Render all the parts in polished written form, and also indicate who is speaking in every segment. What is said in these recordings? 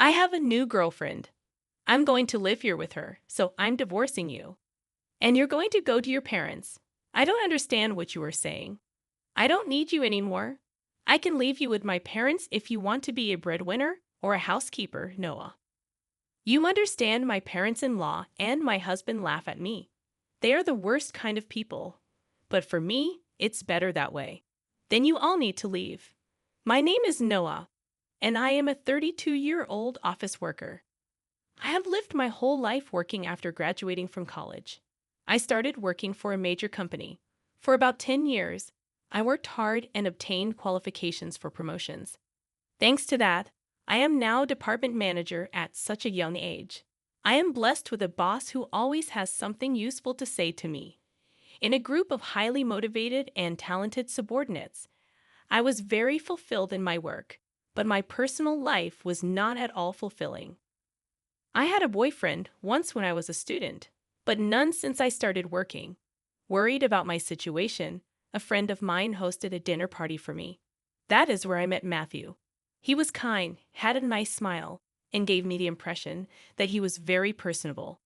Speaker 1: I have a new girlfriend. I'm going to live here with her, so I'm divorcing you. And you're going to go to your parents. I don't understand what you are saying. I don't need you anymore. I can leave you with my parents if you want to be a breadwinner or a housekeeper, Noah. You understand my parents-in-law and my husband laugh at me. They are the worst kind of people. But for me, it's better that way. Then you all need to leave. My name is Noah, and I am a 32-year-old office worker. I have lived my whole life working after graduating from college. I started working for a major company. For about 10 years, I worked hard and obtained qualifications for promotions. Thanks to that, I am now department manager at such a young age. I am blessed with a boss who always has something useful to say to me. In a group of highly motivated and talented subordinates, I was very fulfilled in my work, but my personal life was not at all fulfilling. I had a boyfriend once when I was a student, but none since I started working. Worried about my situation, a friend of mine hosted a dinner party for me. That is where I met Matthew. He was kind, had a nice smile, and gave me the impression that he was very personable.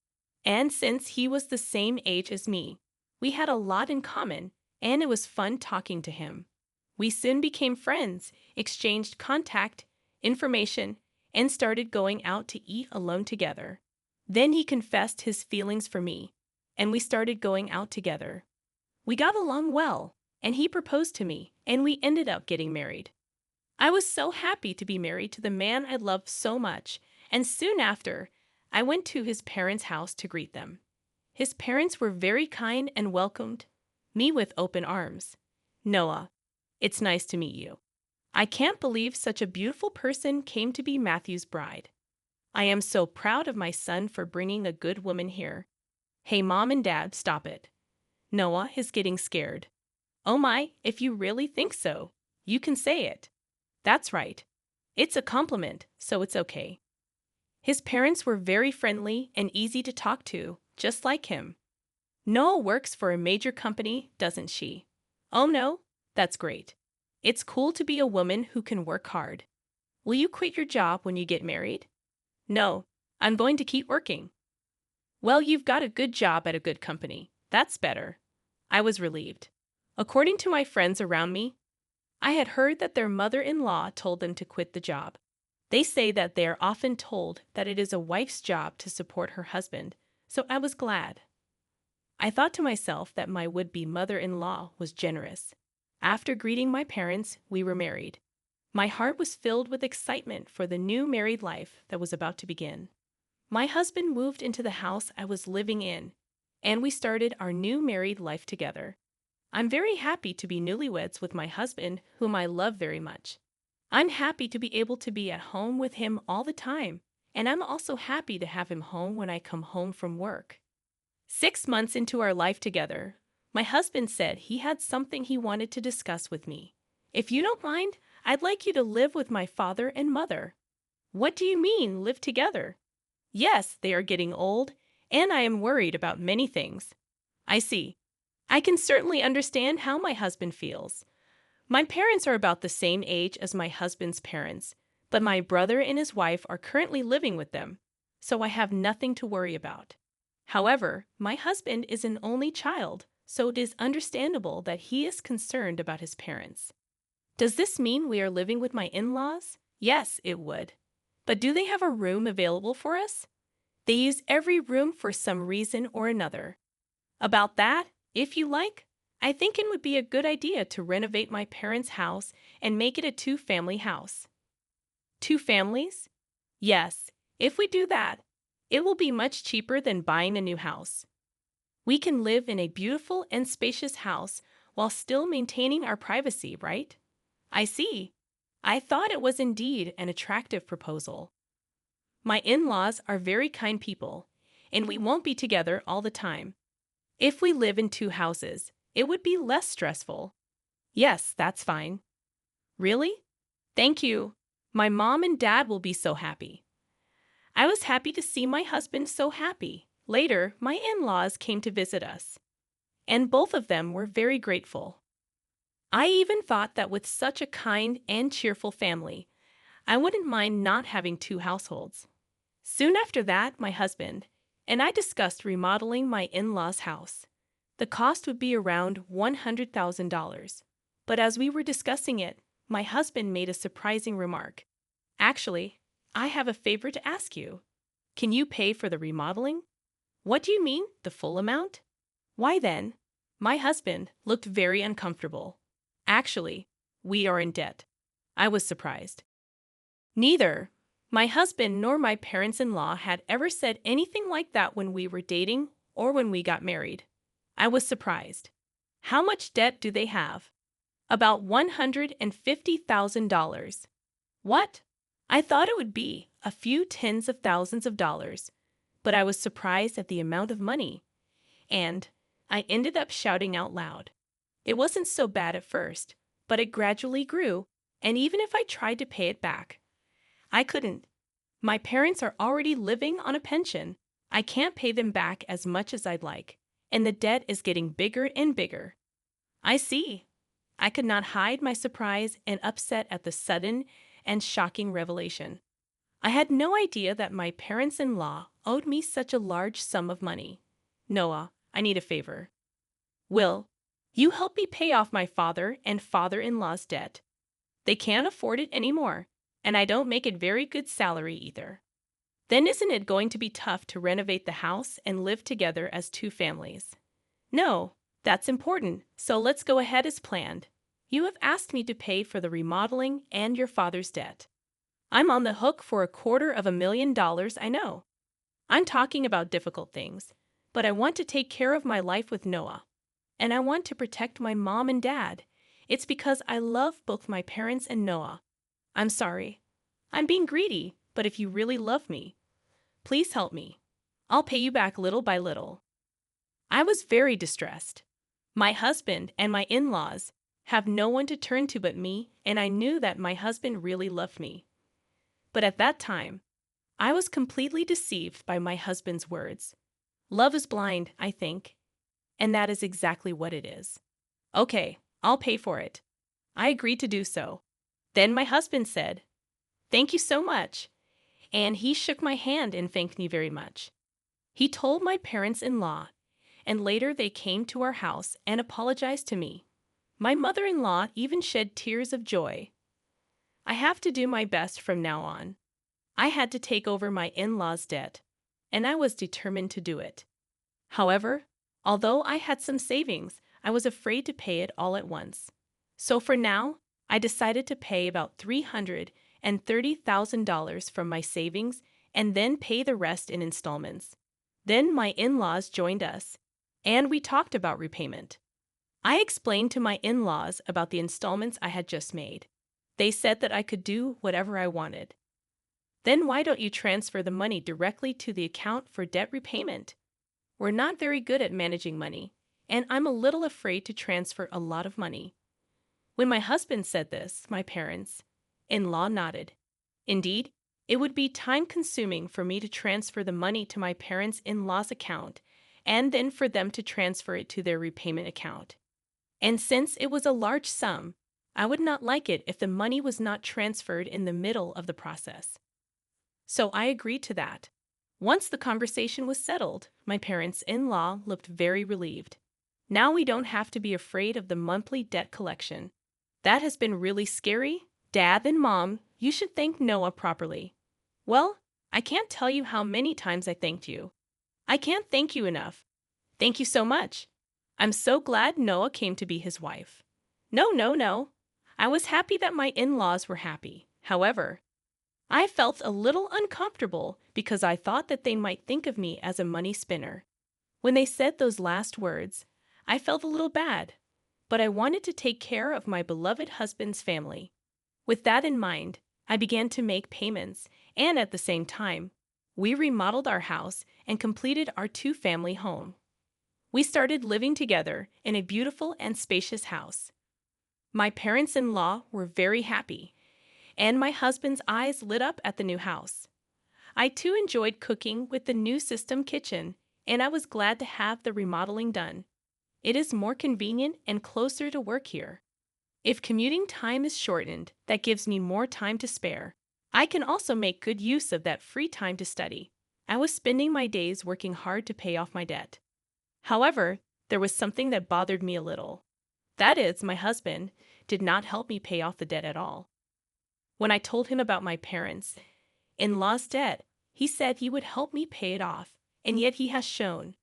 Speaker 1: And since he was the same age as me, we had a lot in common, and it was fun talking to him. We soon became friends, exchanged contact, information, and started going out to eat alone together. Then he confessed his feelings for me, and we started going out together. We got along well, and he proposed to me, and we ended up getting married. I was so happy to be married to the man I loved so much, and soon after, I went to his parents' house to greet them. His parents were very kind and welcomed me with open arms. Noah, it's nice to meet you. I can't believe such a beautiful person came to be Matthew's bride. I am so proud of my son for bringing a good woman here. Hey, Mom and Dad, stop it. Noah is getting scared. Oh my, if you really think so, you can say it. That's right. It's a compliment, so it's okay. His parents were very friendly and easy to talk to, just like him. Noah works for a major company, doesn't she? Oh no, that's great. It's cool to be a woman who can work hard. Will you quit your job when you get married? No, I'm going to keep working. Well, you've got a good job at a good company. That's better. I was relieved. According to my friends around me, I had heard that their mother-in-law told them to quit the job. They say that they are often told that it is a wife's job to support her husband, so I was glad. I thought to myself that my would-be mother-in-law was generous. After greeting my parents, we were married. My heart was filled with excitement for the new married life that was about to begin. My husband moved into the house I was living in, and we started our new married life together. I'm very happy to be newlyweds with my husband, whom I love very much. I'm happy to be able to be at home with him all the time, and I'm also happy to have him home when I come home from work. 6 months into our life together, my husband said he had something he wanted to discuss with me. If you don't mind, I'd like you to live with my father and mother. What do you mean, live together? Yes, they are getting old, and I am worried about many things. I see. I can certainly understand how my husband feels. My parents are about the same age as my husband's parents, but my brother and his wife are currently living with them, so I have nothing to worry about. However, my husband is an only child, so it is understandable that he is concerned about his parents. Does this mean we are living with my in-laws? Yes, it would. But do they have a room available for us? They use every room for some reason or another. About that, if you like, I think it would be a good idea to renovate my parents' house and make it a 2-family house. 2 families? Yes, if we do that, it will be much cheaper than buying a new house. We can live in a beautiful and spacious house while still maintaining our privacy, right? I see. I thought it was indeed an attractive proposal. My in-laws are very kind people, and we won't be together all the time. If we live in 2 houses, it would be less stressful. Yes, that's fine. Really? Thank you. My mom and dad will be so happy. I was happy to see my husband so happy. Later, my in-laws came to visit us, and both of them were very grateful. I even thought that with such a kind and cheerful family, I wouldn't mind not having two households. Soon after that, my husband and I discussed remodeling my in-laws' house. The cost would be around $100,000. But as we were discussing it, my husband made a surprising remark. Actually, I have a favor to ask you. Can you pay for the remodeling? What do you mean, the full amount? Why then? My husband looked very uncomfortable. Actually, we are in debt. I was surprised. Neither my husband nor my parents-in-law had ever said anything like that when we were dating or when we got married. I was surprised. How much debt do they have? About $150,000. What? I thought it would be a few tens of thousands of dollars, but I was surprised at the amount of money. And I ended up shouting out loud. It wasn't so bad at first, but it gradually grew, and even if I tried to pay it back, I couldn't. My parents are already living on a pension. I can't pay them back as much as I'd like, and the debt is getting bigger and bigger. I see. I could not hide my surprise and upset at the sudden and shocking revelation. I had no idea that my parents-in-law owed me such a large sum of money. Noah, I need a favor. Will you help me pay off my father and father-in-law's debt? They can't afford it anymore, and I don't make a very good salary either. Then isn't it going to be tough to renovate the house and live together as two families? No, that's important, so let's go ahead as planned. You have asked me to pay for the remodeling and your father's debt. I'm on the hook for $250,000, I know. I'm talking about difficult things, but I want to take care of my life with Noah. And I want to protect my mom and dad. It's because I love both my parents and Noah. I'm sorry. I'm being greedy, but if you really love me, please help me. I'll pay you back little by little. I was very distressed. My husband and my in-laws have no one to turn to but me, and I knew that my husband really loved me. But at that time, I was completely deceived by my husband's words. Love is blind, I think, and that is exactly what it is. Okay, I'll pay for it. I agreed to do so. Then my husband said, "Thank you so much," and he shook my hand and thanked me very much. He told my parents-in-law, and later they came to our house and apologized to me. My mother-in-law even shed tears of joy. I have to do my best from now on. I had to take over my in-laws' debt, and I was determined to do it. However, although I had some savings, I was afraid to pay it all at once. So for now, I decided to pay about $330,000 from my savings and then pay the rest in installments. Then my in-laws joined us, and we talked about repayment. I explained to my in-laws about the installments I had just made. They said that I could do whatever I wanted. Then why don't you transfer the money directly to the account for debt repayment? We're not very good at managing money, and I'm a little afraid to transfer a lot of money. When my husband said this, my parents-in-law nodded. Indeed, it would be time-consuming for me to transfer the money to my parents-in-law's account and then for them to transfer it to their repayment account. And since it was a large sum, I would not like it if the money was not transferred in the middle of the process. So I agreed to that. Once the conversation was settled, my parents-in-law looked very relieved. Now we don't have to be afraid of the monthly debt collection. That has been really scary. Dad and Mom, you should thank Noah properly. Well, I can't tell you how many times I thanked you. I can't thank you enough. Thank you so much. I'm so glad Noah came to be his wife. No. I was happy that my in-laws were happy. However, I felt a little uncomfortable because I thought that they might think of me as a money spinner. When they said those last words, I felt a little bad, but I wanted to take care of my beloved husband's family. With that in mind, I began to make payments, and at the same time, we remodeled our house and completed our two-family home. We started living together in a beautiful and spacious house. My parents-in-law were very happy, and my husband's eyes lit up at the new house. I too enjoyed cooking with the new system kitchen, and I was glad to have the remodeling done. It is more convenient and closer to work here. If commuting time is shortened, that gives me more time to spare. I can also make good use of that free time to study. I was spending my days working hard to pay off my debt. However, there was something that bothered me a little. That is, my husband did not help me pay off the debt at all. When I told him about my parents' in-laws' debt, he said he would help me pay it off, and yet he has shown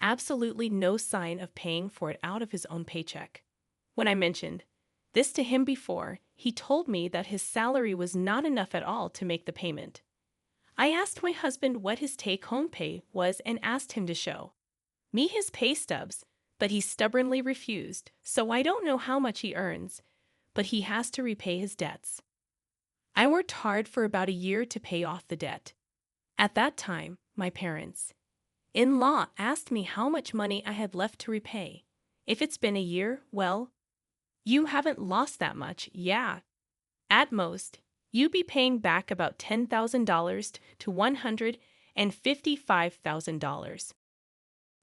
Speaker 1: absolutely no sign of paying for it out of his own paycheck. When I mentioned this to him before, he told me that his salary was not enough at all to make the payment. I asked my husband what his take-home pay was and asked him to show me his pay stubs, but he stubbornly refused, so I don't know how much he earns, but he has to repay his debts. I worked hard for about a year to pay off the debt. At that time, my parents in-law asked me how much money I had left to repay. If it's been a year, well, you haven't lost that much, yeah. At most, you'd be paying back about $10,000 to $155,000.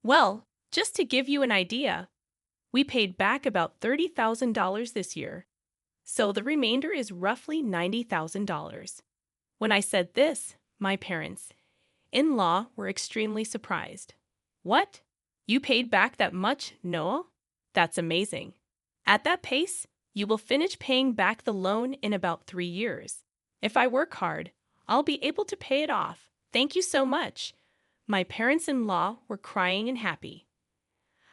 Speaker 1: Well, just to give you an idea, we paid back about $30,000 this year, so the remainder is roughly $90,000. When I said this, my parents in-law were extremely surprised. What? You paid back that much, Noah? That's amazing. At that pace, you will finish paying back the loan in about 3 years. If I work hard, I'll be able to pay it off. Thank you so much. My parents-in-law were crying and happy.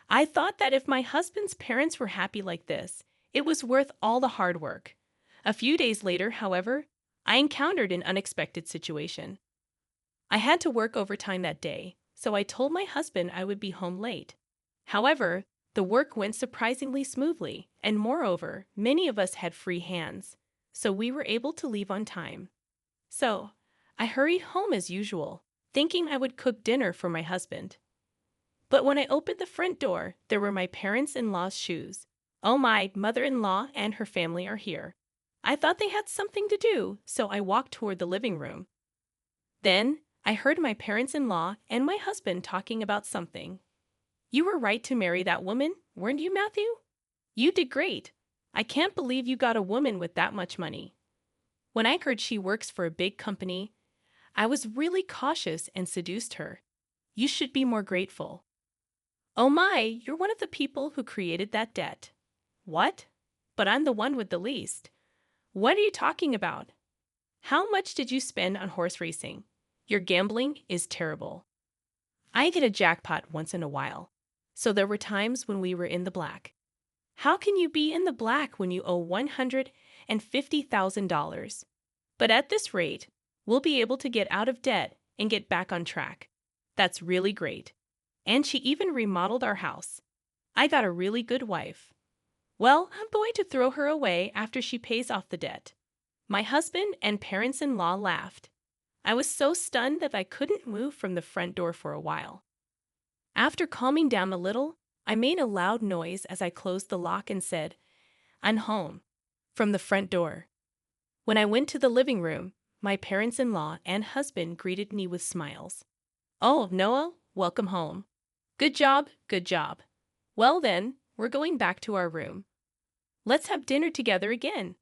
Speaker 1: I thought that if my husband's parents were happy like this, it was worth all the hard work. A few days later, however, I encountered an unexpected situation. I had to work overtime that day, so I told my husband I would be home late. However, the work went surprisingly smoothly, and moreover, many of us had free hands, so we were able to leave on time. So, I hurried home as usual, thinking I would cook dinner for my husband. But when I opened the front door, there were my parents-in-law's shoes. Oh, my mother-in-law and her family are here. I thought they had something to do, so I walked toward the living room. Then, I heard my parents-in-law and my husband talking about something. You were right to marry that woman, weren't you, Matthew? You did great. I can't believe you got a woman with that much money. When I heard she works for a big company, I was really cautious and seduced her. You should be more grateful. Oh my, you're one of the people who created that debt. What? But I'm the one with the least. What are you talking about? How much did you spend on horse racing? Your gambling is terrible. I get a jackpot once in a while, so there were times when we were in the black. How can you be in the black when you owe $150,000? But at this rate, we'll be able to get out of debt and get back on track. That's really great. And she even remodeled our house. I got a really good wife. Well, I'm going to throw her away after she pays off the debt. My husband and parents-in-law laughed. I was so stunned that I couldn't move from the front door for a while. After calming down a little, I made a loud noise as I closed the lock and said, "I'm home," from the front door. When I went to the living room, my parents-in-law and husband greeted me with smiles. "Oh, Noah, welcome home. Good job, good job. Well then, we're going back to our room. Let's have dinner together again."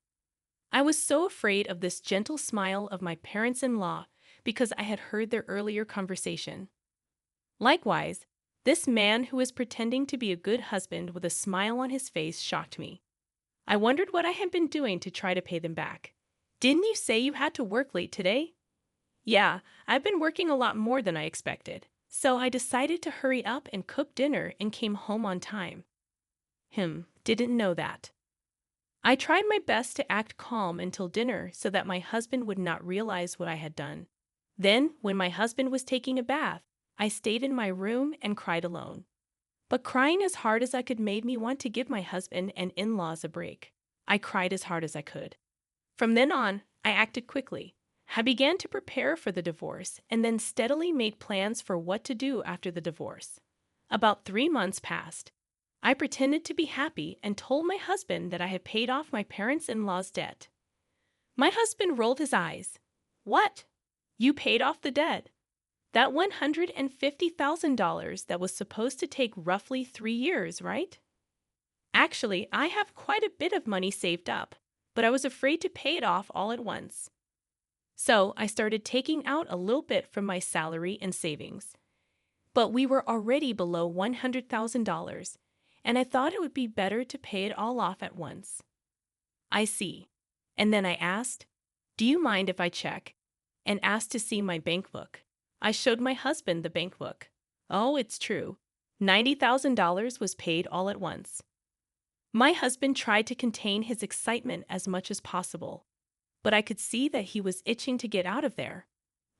Speaker 1: I was so afraid of this gentle smile of my parents-in-law because I had heard their earlier conversation. Likewise, this man who was pretending to be a good husband with a smile on his face shocked me. I wondered what I had been doing to try to pay them back. "Didn't you say you had to work late today?" "Yeah, I've been working a lot more than I expected, so I decided to hurry up and cook dinner and came home on time." Didn't know that. I tried my best to act calm until dinner so that my husband would not realize what I had done. Then, when my husband was taking a bath, I stayed in my room and cried alone. But crying as hard as I could made me want to give my husband and in-laws a break. I cried as hard as I could. From then on, I acted quickly. I began to prepare for the divorce and then steadily made plans for what to do after the divorce. About 3 months passed. I pretended to be happy and told my husband that I had paid off my parents-in-law's debt. My husband rolled his eyes. "What? You paid off the debt? That $150,000 that was supposed to take roughly 3 years, right?" "Actually, I have quite a bit of money saved up, but I was afraid to pay it off all at once." So I started taking out a little bit from my salary and savings. But we were already below $100,000, and I thought it would be better to pay it all off at once. I see. And then I asked, "Do you mind if I check?" and asked to see my bank book. I showed my husband the bank book. Oh, it's true. $90,000 was paid all at once. My husband tried to contain his excitement as much as possible, but I could see that he was itching to get out of there.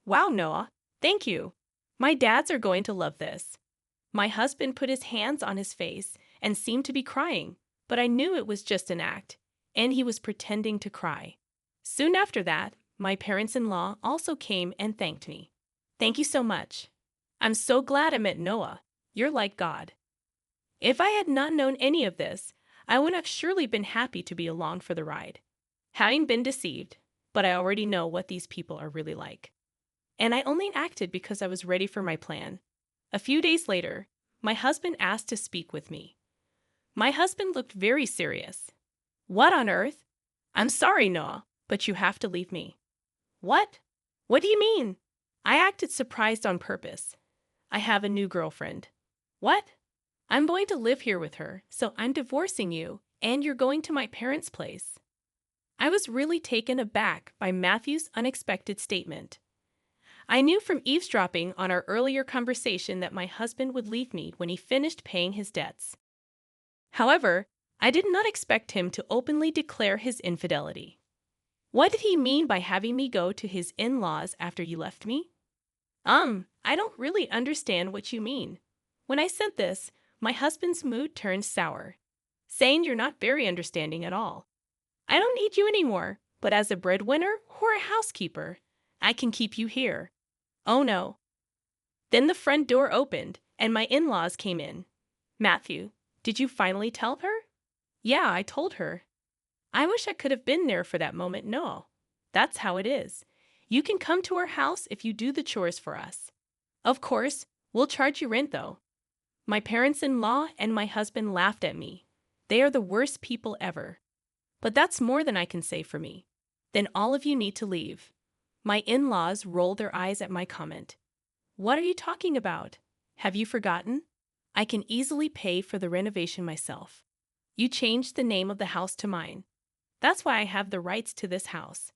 Speaker 1: Wow, Noah, thank you. My dads are going to love this. My husband put his hands on his face and seemed to be crying, but I knew it was just an act, and he was pretending to cry. Soon after that, my parents-in-law also came and thanked me. Thank you so much. I'm so glad I met Noah. You're like God. If I had not known any of this, I would have surely been happy to be along for the ride. Having been deceived, but I already know what these people are really like. And I only acted because I was ready for my plan. A few days later, my husband asked to speak with me. My husband looked very serious. What on earth? I'm sorry, Noah, but you have to leave me. What? What do you mean? I acted surprised on purpose. I have a new girlfriend. What? I'm going to live here with her, so I'm divorcing you, and you're going to my parents' place. I was really taken aback by Matthew's unexpected statement. I knew from eavesdropping on our earlier conversation that my husband would leave me when he finished paying his debts. However, I did not expect him to openly declare his infidelity. What did he mean by having me go to his in-laws after you left me? I don't really understand what you mean. When I said this, my husband's mood turned sour, saying you're not very understanding at all. I don't need you anymore, but as a breadwinner or a housekeeper, I can keep you here. Oh no. Then the front door opened, and my in-laws came in. Matthew, did you finally tell her? Yeah, I told her. I wish I could have been there for that moment. No. That's how it is. You can come to our house if you do the chores for us. Of course, we'll charge you rent though. My parents-in-law and my husband laughed at me. They are the worst people ever. But that's more than I can say for me. Then all of you need to leave. My in-laws rolled their eyes at my comment. What are you talking about? Have you forgotten? I can easily pay for the renovation myself. You changed the name of the house to mine. That's why I have the rights to this house.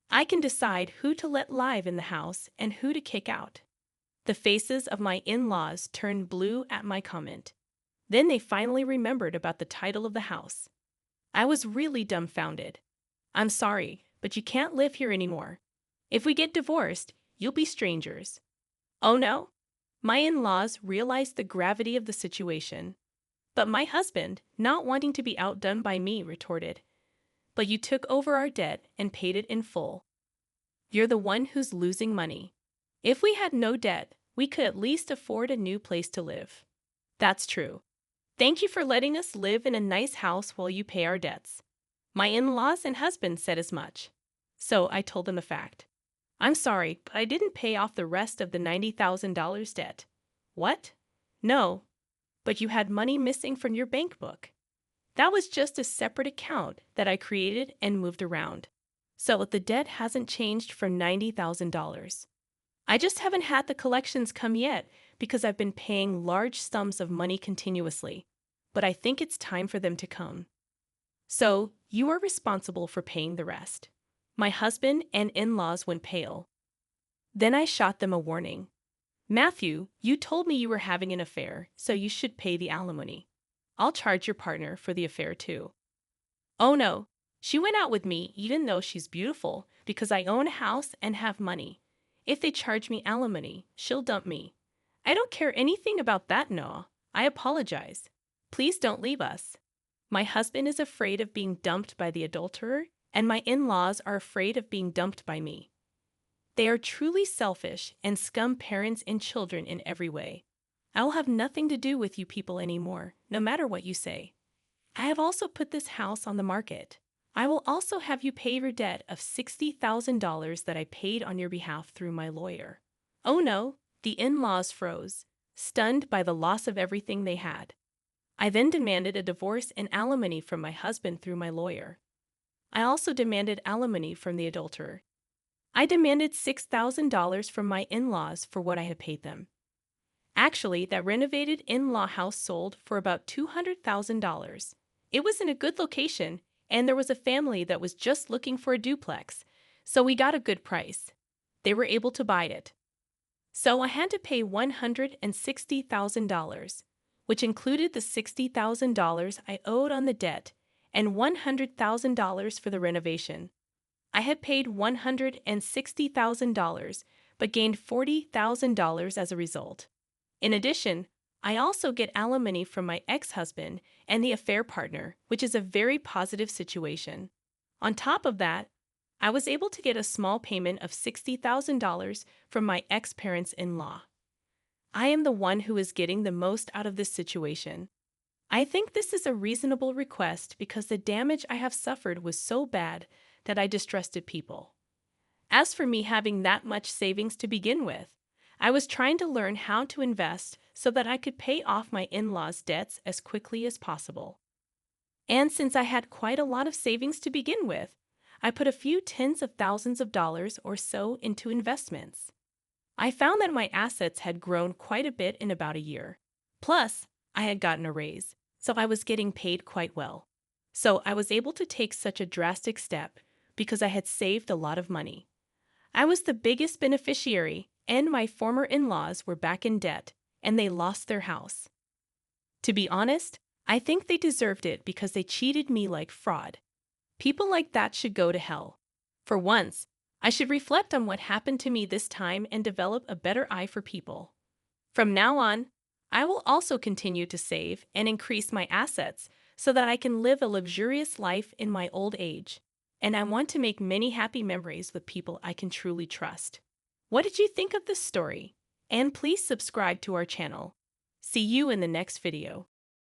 Speaker 1: I can decide who to let live in the house and who to kick out. The faces of my in-laws turned blue at my comment. Then they finally remembered about the title of the house. I was really dumbfounded. I'm sorry, but you can't live here anymore. If we get divorced, you'll be strangers. Oh no? My in-laws realized the gravity of the situation. But my husband, not wanting to be outdone by me, retorted, "But you took over our debt and paid it in full. You're the one who's losing money. If we had no debt, we could at least afford a new place to live." That's true. Thank you for letting us live in a nice house while you pay our debts. My in-laws and husband said as much. So I told them the fact. I'm sorry, but I didn't pay off the rest of the $90,000 debt. What? No. But you had money missing from your bank book. That was just a separate account that I created and moved around. So the debt hasn't changed from $90,000. I just haven't had the collections come yet because I've been paying large sums of money continuously. But I think it's time for them to come. So you are responsible for paying the rest. My husband and in-laws went pale. Then I shot them a warning. Matthew, you told me you were having an affair, so you should pay the alimony. I'll charge your partner for the affair too. Oh no, she went out with me even though she's beautiful because I own a house and have money. If they charge me alimony, she'll dump me. I don't care anything about that, Noah. I apologize. Please don't leave us. My husband is afraid of being dumped by the adulterer, and my in-laws are afraid of being dumped by me. They are truly selfish and scum parents and children in every way. I will have nothing to do with you people anymore, no matter what you say. I have also put this house on the market. I will also have you pay your debt of $60,000 that I paid on your behalf through my lawyer. Oh no, the in-laws froze, stunned by the loss of everything they had. I then demanded a divorce and alimony from my husband through my lawyer. I also demanded alimony from the adulterer. I demanded $6,000 from my in-laws for what I had paid them. Actually, that renovated in-law house sold for about $200,000. It was in a good location, and there was a family that was just looking for a duplex, so we got a good price. They were able to buy it. So I had to pay $160,000, which included the $60,000 I owed on the debt and $100,000 for the renovation. I had paid $160,000 but gained $40,000 as a result. In addition, I also get alimony from my ex-husband and the affair partner, which is a very positive situation. On top of that, I was able to get a small payment of $60,000 from my ex-parents-in-law. I am the one who is getting the most out of this situation. I think this is a reasonable request because the damage I have suffered was so bad that I distrusted people. As for me having that much savings to begin with, I was trying to learn how to invest so that I could pay off my in-laws' debts as quickly as possible. And since I had quite a lot of savings to begin with, I put a few tens of thousands of dollars or so into investments. I found that my assets had grown quite a bit in about a year. Plus, I had gotten a raise, so I was getting paid quite well. So I was able to take such a drastic step because I had saved a lot of money. I was the biggest beneficiary, and my former in-laws were back in debt, and they lost their house. To be honest, I think they deserved it because they cheated me like fraud. People like that should go to hell. For once, I should reflect on what happened to me this time and develop a better eye for people. From now on, I will also continue to save and increase my assets so that I can live a luxurious life in my old age. And I want to make many happy memories with people I can truly trust. What did you think of this story? And please subscribe to our channel. See you in the next video.